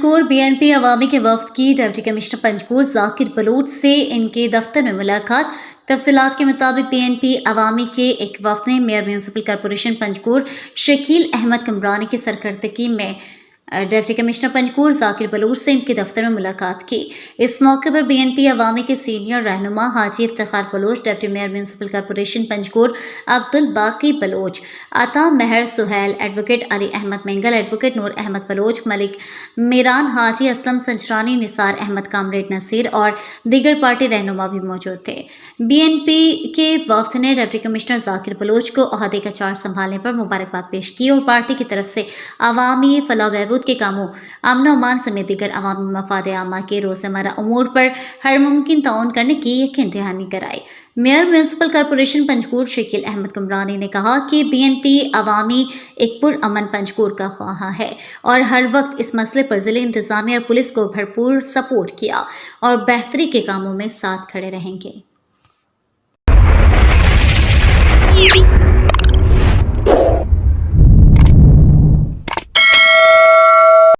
पंचकूर BNP अवामी के वफ्द की deputy commissioner Panjgur Zakir Baloch से इनके दफ्तर में मुलाकात। तफसीलात के मुताबिक BNP अवामी के एक वफ्द ने mayor municipal corporation Panjgur Shakeel Ahmed Kamrani की सरकर्दगी में डिप्टी कमिश्नर पंचकूर जाकिर बलोच से इनके दफ्तर में मुलाकात की। इस मौके पर BNP अवामी के सीनियर रहनुमा हाजी Iftikhar Baloch, deputy mayor municipal corporation Panjgur Abdul Baqi Baloch, Ata Mehar Sohail, advocate Ali Ahmed Mengal, advocate Noor Ahmed Baloch, Malik Meeran, हाजी असलम संचरानी, निसार अहमद, कामरेड नसीर और दीगर पार्टी रहनुमा भी मौजूद थे। BNP के वफ्द ने डिप्टी कमिश्नर जाकिर बलोच को ओहदे का चार्ज संभालने पर मुबारकबाद पेश की और पार्टी की तरफ से अवामी फलाह बहबूद के कामों, अमन अमान समेत दीगर अवामी मफाद आमा के रोज़मर्रा उमूर पर हर मुमकिन ताउन करने की यकीन दहानी कराई। Mayor municipal corporation Panjgur Shakeel Ahmed Kamrani ने कहा कि BNP अवामी एक पुरअमन पंचकूर का ख्वाह है और हर वक्त इस मसले पर ज़िले इंतज़ामिया और पुलिस को भरपूर सपोर्ट किया और बेहतरी के कामों में साथ खड़े रहेंगे।